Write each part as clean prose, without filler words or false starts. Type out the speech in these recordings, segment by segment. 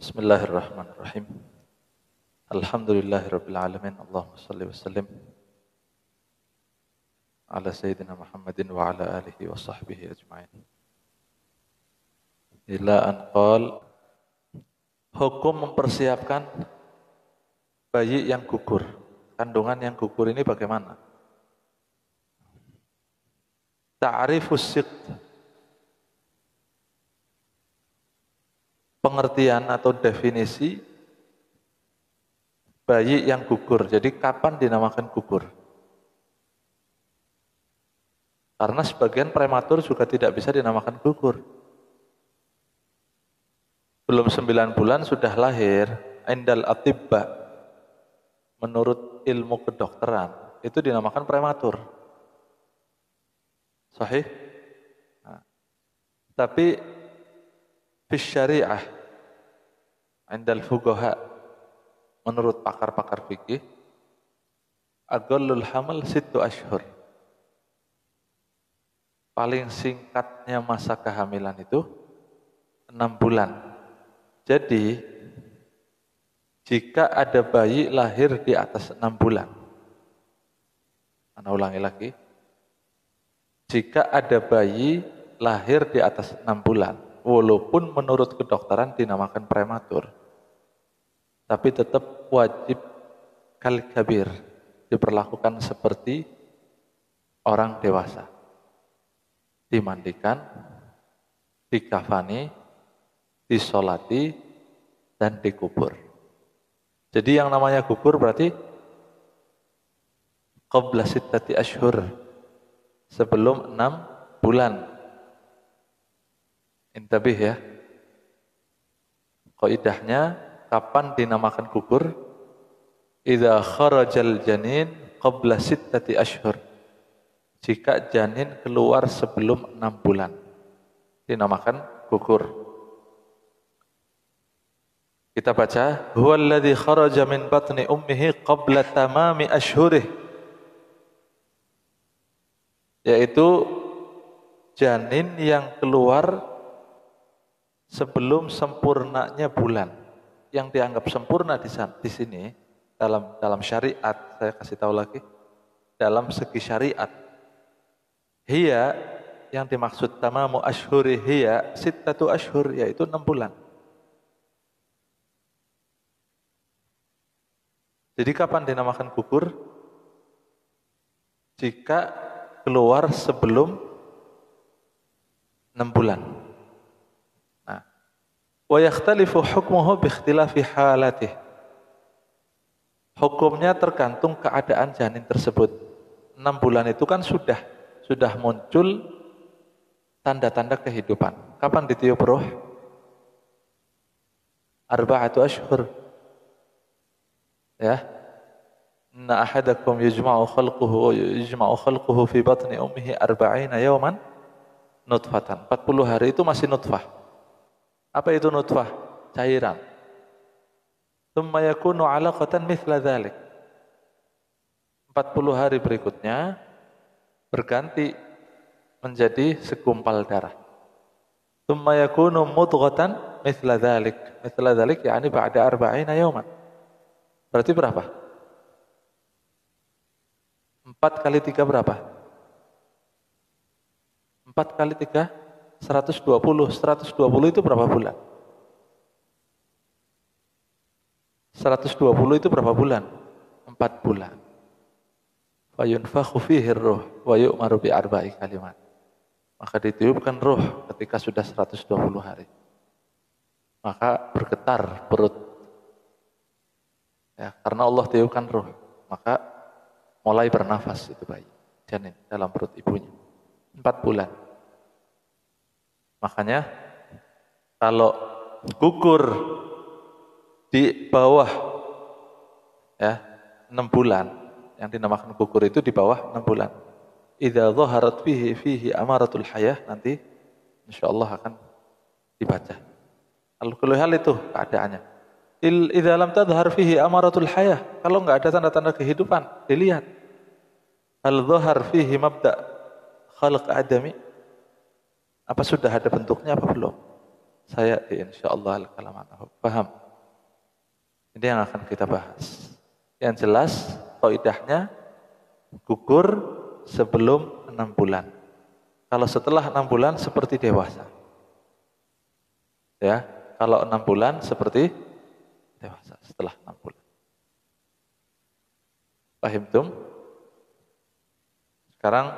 Bismillahirrahmanirrahim. Alhamdulillahirabbil alamin. Allahumma shalli wa sallim ala sayyidina Muhammadin wa ala alihi wa sahbihi ajma'in. Ila an qal, hukum mempersiapkan bayi yang gugur. Kandungan yang gugur ini bagaimana? Ta'rifus siqt, pengertian atau definisi bayi yang gugur. Jadi kapan dinamakan gugur? Karena sebagian prematur juga tidak bisa dinamakan gugur. Belum 9 bulan sudah lahir, indal atibba, menurut ilmu kedokteran, itu dinamakan prematur. Sahih? Nah, tapi fi syariah, indal fuqaha, menurut pakar-pakar fikih, aqallul hamal 6 ashhur. Paling singkatnya masa kehamilan itu 6 bulan. Jadi, jika ada bayi lahir di atas 6 bulan, Ana ulangi lagi, jika ada bayi lahir di atas 6 bulan, walaupun menurut kedokteran dinamakan prematur, tapi tetap wajib kal kabir, diperlakukan seperti orang dewasa. Dimandikan, dikafani, disolati, dan dikubur. Jadi yang namanya gugur berarti qabla 6 ashhur, sebelum 6 bulan. Intabih ya. Qaidahnya, kapan dinamakan gugur? Idza kharajal janin qabla 6 ashhur. Jika janin keluar sebelum 6 bulan, dinamakan gugur. Kita baca, huwallazi kharaja min batni ummihi qabla tamami ashhurih. Yaitu janin yang keluar sebelum sempurnanya bulan. Yang dianggap sempurna di sini dalam syariat, saya kasih tahu lagi, dalam segi syariat, hiya, yang dimaksud tamamu ashhuri hiya 6 ashhur, yaitu 6 bulan. Jadi kapan dinamakan gugur? Jika keluar sebelum 6 bulan. Nah, wa yakhtalifu hukmuhu bi ikhtilafi halatih. Hukumnya tergantung keadaan janin tersebut. 6 bulan itu kan sudah muncul tanda-tanda kehidupan. Kapan ditiup ruh? 4 ashhur. Ya. Inna ahadakum yujma'u khalquhu fi batni ummihi 40 yawman nutfatan. 40 hari itu masih nutfah. Apa itu nutfah? Cairan. Tsumma yakunu 'alaqatan mithla dzalik. 40 hari berikutnya berganti menjadi segumpal darah. Tsumma yakunu mudghatan mithla dzalik. Mithla dzalik yakni ba'da 40 yawman. Berarti berapa? 4 kali 3 berapa? 4 kali 3 120. 120 itu berapa bulan? 120 itu berapa bulan? 4 bulan. Fa yunfakhu fihi ar-ruh wa yu'maru bi 4 kalimat. Maka ditiupkan ruh ketika sudah 120 hari. Maka bergetar perut. Ya, karena Allah tiupkan ruh, maka mulai bernafas itu bayi, janin dalam perut ibunya. 4 bulan. Makanya kalau gugur di bawah ya 6 bulan, yang dinamakan gugur itu di bawah 6 bulan. Idza dhaharat fihi amaratul hayah, nanti insyaallah akan dibaca. Al-kullu hal itu keadaannya. Idza lam tadhhar fihi amaratul hayah, kalau enggak ada tanda-tanda kehidupan, dilihat. Hal dhahar fihi mabda' khalq adami, apa sudah ada bentuknya apa belum? Saya insyaallah al-kalamanahu. Paham? Ini yang akan kita bahas. Yang jelas kaidahnya gugur sebelum 6 bulan. Kalau setelah 6 bulan seperti dewasa. Ya, kalau 6 bulan seperti dewasa setelah 6 bulan. Fahimtum? Sekarang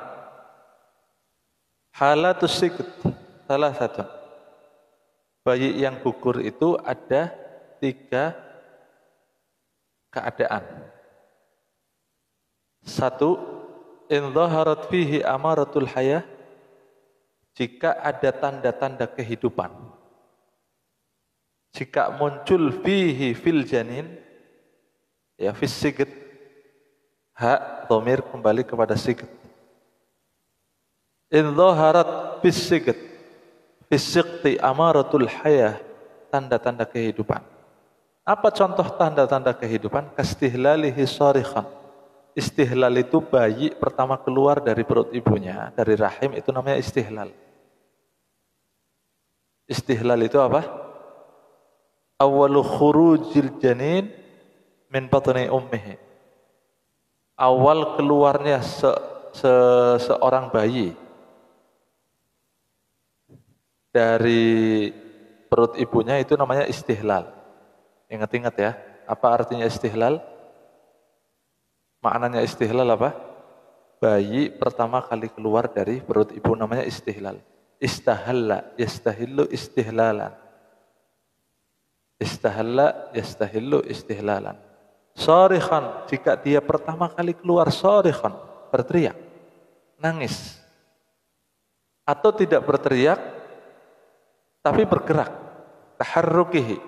halatus sikt salah satu. Bayi yang gugur itu ada 3 keadaan. 1, in dhaharat fihi amaratul hayah, jika ada tanda-tanda kehidupan. Jika muncul fihi fil janin, ya fis sikt, hak dhamir kembali kepada sikt. In dhaharat fis sikt, fis sikti amaratul hayah, tanda-tanda kehidupan. Apa contoh tanda-tanda kehidupan? Kastihlalihi sharikhan. Istihlal itu bayi pertama keluar dari perut ibunya, dari rahim, itu namanya istihlal. Istihlal itu apa? Awalu khurujil janin min batni ummihi. Awal keluarnya seorang bayi dari perut ibunya itu namanya istihlal. Ingat-ingat ya, apa artinya istihlal? Maknanya istihlal apa? Bayi pertama kali keluar dari perut ibu namanya istihlal. Istahalla, yastahillu istihlalan. Istahalla, yastahillu istihlalan. Sharikhan, jika dia pertama kali keluar sharikhan, berteriak, nangis. Atau tidak berteriak, tapi bergerak. Taharrukihi.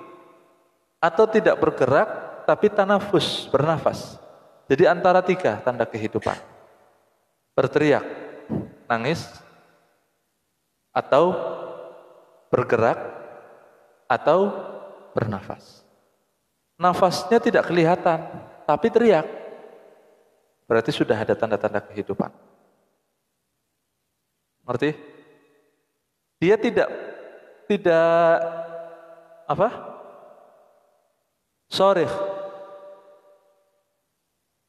Atau tidak bergerak, tapi tanafus, bernafas. Jadi antara 3 tanda kehidupan. Berteriak, nangis, atau bergerak, atau bernafas. Nafasnya tidak kelihatan, tapi teriak. Berarti sudah ada tanda-tanda kehidupan. Ngerti? Dia tidak apa? Sharikh.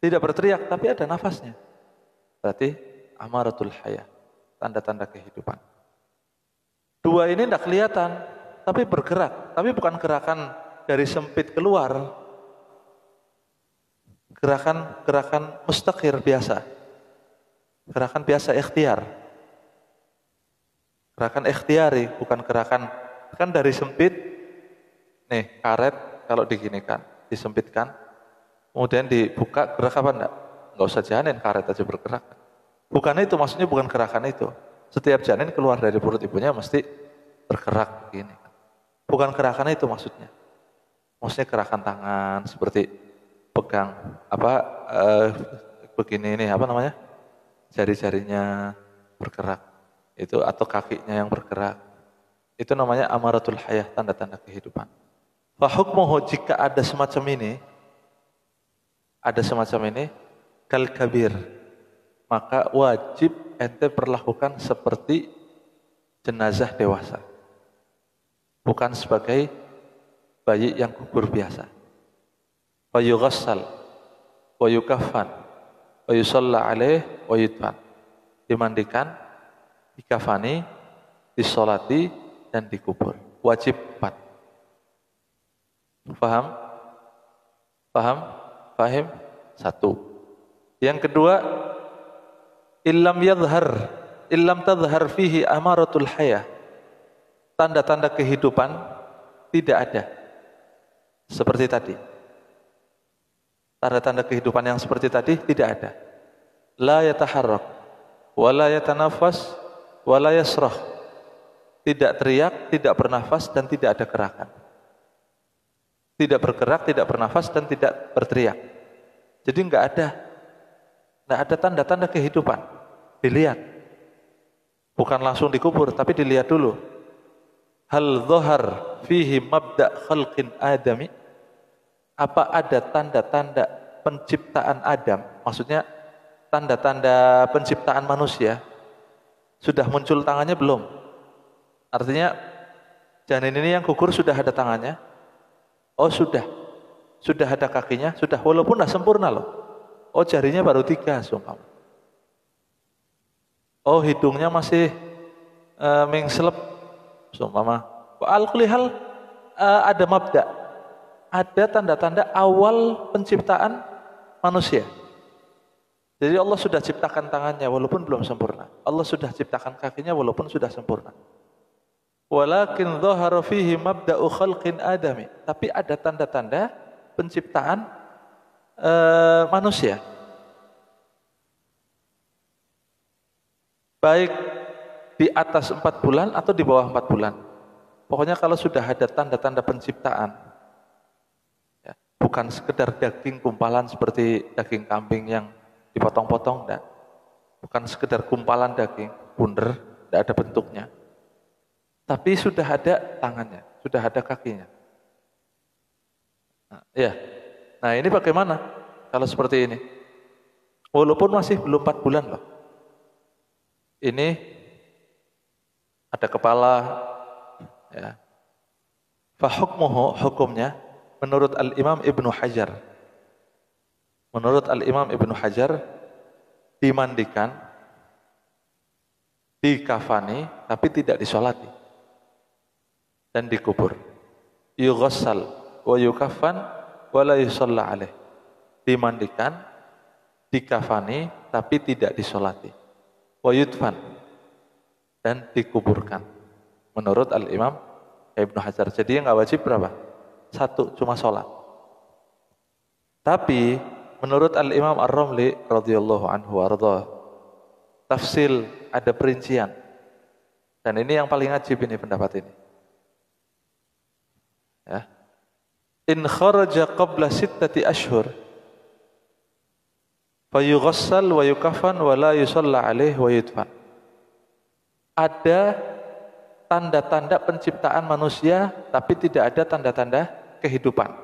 Tidak berteriak, tapi ada nafasnya. Berarti amaratul hayah, tanda-tanda kehidupan. 2 ini tidak kelihatan, tapi bergerak. Tapi bukan gerakan dari sempit keluar. Gerakan mustaqir biasa. Gerakan biasa ikhtiar. Gerakan ikhtiari, bukan gerakan. Kan dari sempit, nih karet kalau diginikan, disempitkan, kemudian dibuka, gerak apa enggak? Enggak usah janin, karet aja bergerak. Bukan itu, maksudnya bukan gerakan itu. Setiap janin keluar dari perut ibunya mesti bergerak begini. Bukan gerakan itu maksudnya. Maksudnya gerakan tangan seperti pegang begini ini apa namanya? Jari-jarinya bergerak. Itu atau kakinya yang bergerak. Itu namanya amaratul hayah, tanda-tanda kehidupan. Fa hukmuhu, jika ada semacam ini, kal kabir, maka wajib ente perlakukan seperti jenazah dewasa. Bukan sebagai bayi yang gugur biasa. Wa yughassal wa yukaffan wa yusalla alaih wa yudfan. Dimandikan, dikafani, disolati, dan dikubur. Wajib 4. Paham? Fahim? 1. Yang kedua, illam tadhhar fihi amaratul hayah. Tanda-tanda kehidupan tidak ada. Seperti tadi. Tanda-tanda kehidupan yang seperti tadi tidak ada. La yataharrak, wa la yatanafas, wa la yasrah. Tidak teriak, tidak bernafas, dan tidak ada gerakan. Tidak bergerak, tidak bernafas, dan tidak berteriak. Jadi enggak ada tanda-tanda kehidupan. Dilihat. Bukan langsung dikubur, tapi dilihat dulu. Hal dhahar fihi mabda' khalqin adami. Apa ada tanda-tanda penciptaan Adam? Maksudnya tanda-tanda penciptaan manusia. Sudah muncul tangannya belum? Artinya Janin ini yang gugur sudah ada tangannya? Oh sudah. Sudah ada kakinya? Sudah, walaupun tidak sempurna loh. Oh jarinya baru 3, sumpah. Oh hidungnya masih mengselep, sumpah. Al-kulihal ada mabda. Ada tanda-tanda awal penciptaan manusia. Jadi Allah sudah ciptakan tangannya walaupun belum sempurna. Allah sudah ciptakan kakinya walaupun sudah sempurna. Walakin dhahara fihi mabda'u khalqin adami. Tapi ada tanda-tanda penciptaan manusia. Baik di atas 4 bulan atau di bawah 4 bulan. Pokoknya kalau sudah ada tanda-tanda penciptaan, ya, bukan sekedar daging kumpalan seperti daging kambing yang dipotong-potong, enggak. Bukan sekedar kumpalan daging, bundar, enggak ada bentuknya. Tapi sudah ada tangannya, sudah ada kakinya. Nah, ya. Nah, ini bagaimana kalau seperti ini? Walaupun masih belum 4 bulan loh. Ini ada kepala, ya. Fahukmuhu, hukumnya menurut Al-Imam Ibnu Hajar. Menurut Al-Imam Ibnu Hajar dimandikan, dikafani, tapi tidak disolati dan dikubur. Yughassal wa yukaffan wa la yusalla alaih. Dimandikan, dikafani, tapi tidak disolati. Wa yudfan, dan dikuburkan. Menurut Al-Imam Ibnu Hajar. Jadi yang nggak wajib berapa? 1, cuma sholat. Tapi menurut Al-Imam Ar-Ramli radhiyallahu anhu warḍah, tafsil, ada perincian. Dan ini yang paling ajib ini pendapat ini. Ya. In kharaja qabla 6 ashhur fayughassal wa yukafan wa la yusalla alaih wa yudfan. Ada tanda-tanda penciptaan manusia tapi tidak ada tanda-tanda kehidupan.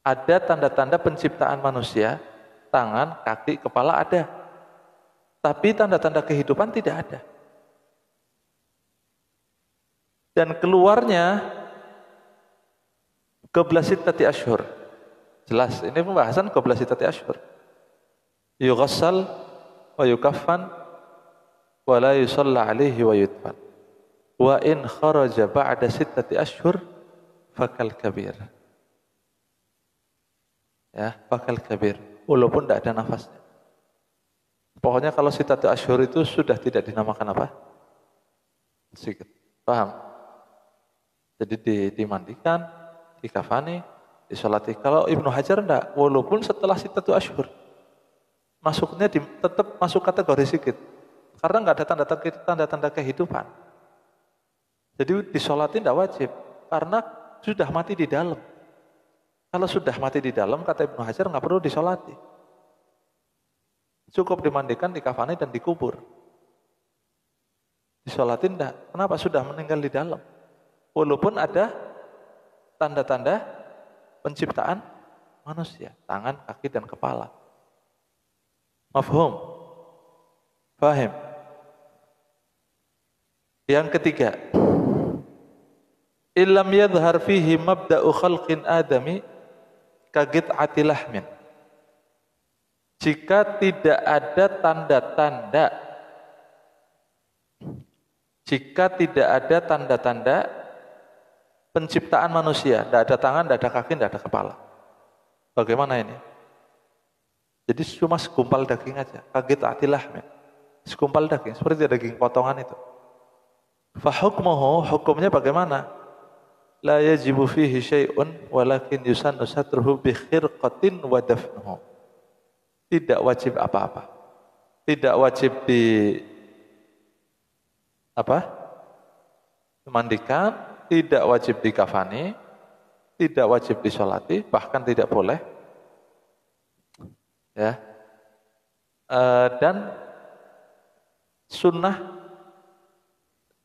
Ada tanda-tanda penciptaan manusia, tangan, kaki, kepala ada. Tapi tanda-tanda kehidupan tidak ada. Dan keluarnya qabla 6 ashhur. Jelas, ini pembahasan qabla 6 ashhur. Yughassal wa yukaffan wa la yusalla alaihi wa yudfan. Wa in kharaja ba'da 6 ashhur fakal kabir. Ya, fakal kabir. Walaupun tidak ada nafasnya. Pokoknya kalau 6 ashhur itu sudah tidak dinamakan apa? Sikit. Paham? Jadi dimandikan, dikafani, disolati. Kalau Ibnu Hajar enggak, walaupun setelah 6 ashhur masuknya tetap masuk kategori sikit. Karena enggak ada tanda-tanda kehidupan. Jadi disolati enggak wajib karena sudah mati di dalam. Kalau sudah mati di dalam, kata Ibnu Hajar enggak perlu disolati. Cukup dimandikan, dikafani dan dikubur. Disolati enggak. Kenapa? Sudah meninggal di dalam. Walaupun ada tanda-tanda penciptaan manusia, tangan, kaki, dan kepala. Mafhum? Fahim? Yang ketiga, illam yadhhar fihi mabda'u khalqin adami kagit'ati lahmin. Jika tidak ada tanda-tanda penciptaan manusia, tidak ada tangan, tidak ada kaki, tidak ada kepala. Bagaimana ini? Jadi cuma segumpal daging aja, kagit'ati lahmin. Segumpal daging, seperti daging potongan itu. Fahukmuhu, hukumnya bagaimana? La yajibu fihi syai'un walakin yusannu satruhu bi khirqatin wa dafnuhu. Tidak wajib apa-apa. Tidak wajib dimandikan, tidak wajib dikafani, tidak wajib disolati, bahkan tidak boleh. Ya. Dan sunnah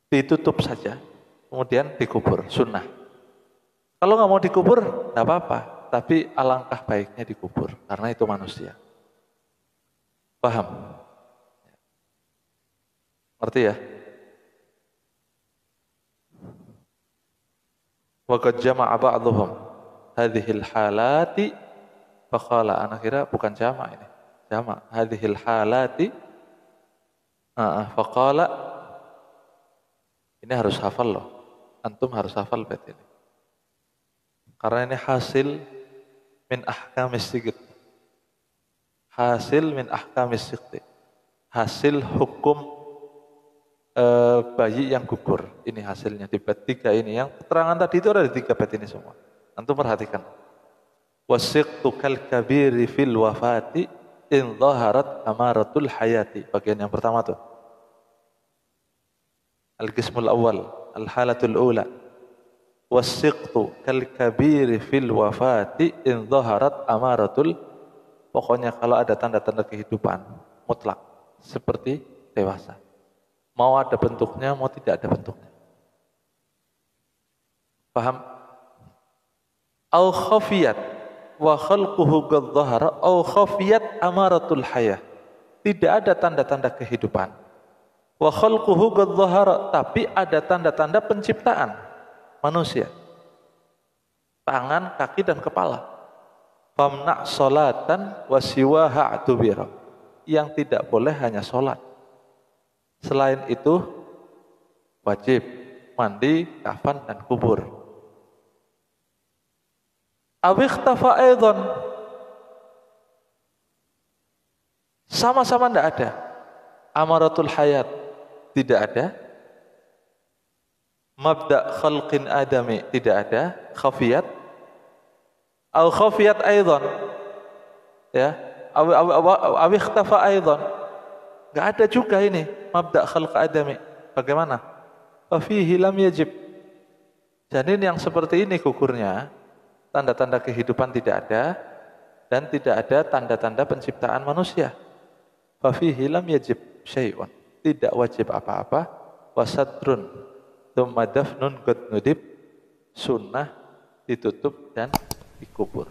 ditutup saja, kemudian dikubur, sunnah. Kalau nggak mau dikubur, nggak apa-apa. Tapi alangkah baiknya dikubur, karena itu manusia. Paham? Ngerti ya? Wa qad jama'a ba'dhum hadhil halati faqala, ana kira bukan jama' ini. Jama' hadhil halati faqala, ini harus hafal loh. Antum harus hafal bait ini. Karena ini hasil min ahkamis siqt. Hasil min ahkamis siqt. Hasil hukum bayi yang gugur. Ini hasilnya di bait 3 ini. Yang keterangan tadi itu ada di 3 bait ini semua. Antum perhatikan. Wasiqtu kal kabiri fil wafati in dhaharat amaratul hayati. Bagian yang pertama tuh. Al-qismul awal, al-halatul ula. Wasiqtu kal kabiri fil wafati in dhaharat amaratul. Pokoknya kalau ada tanda-tanda kehidupan mutlak seperti dewasa. Mau ada bentuknya, mau tidak ada bentuknya. Paham? Au khafiyat wa khalquhu qad dhahara au khafiyat amaratul hayah. Tidak ada tanda-tanda kehidupan. Wa khalquhu qad dhahara, tapi ada tanda-tanda penciptaan manusia. Tangan, kaki dan kepala. Famna' salatan wa siwaha atubira. Yang tidak boleh hanya salat. Selain itu wajib mandi, kafan dan kubur. Awikhtafa aidan, sama-sama tidak ada. Amaratul hayat tidak ada. Mabda khalqin adami tidak ada. Khafiyat au khafiyat aidan, ya, awikhtafa aidan, enggak ada juga ini mabda khalq adami. Bagaimana? Fa fihi lam yajib. Janin yang seperti ini gugurnya, tanda-tanda kehidupan tidak ada dan tidak ada tanda-tanda penciptaan manusia. Fa fihi lam yajib syai'un, tidak wajib apa-apa. Wasadrun tsumma dafnun qad nudib, sunnah ditutup dan dikubur.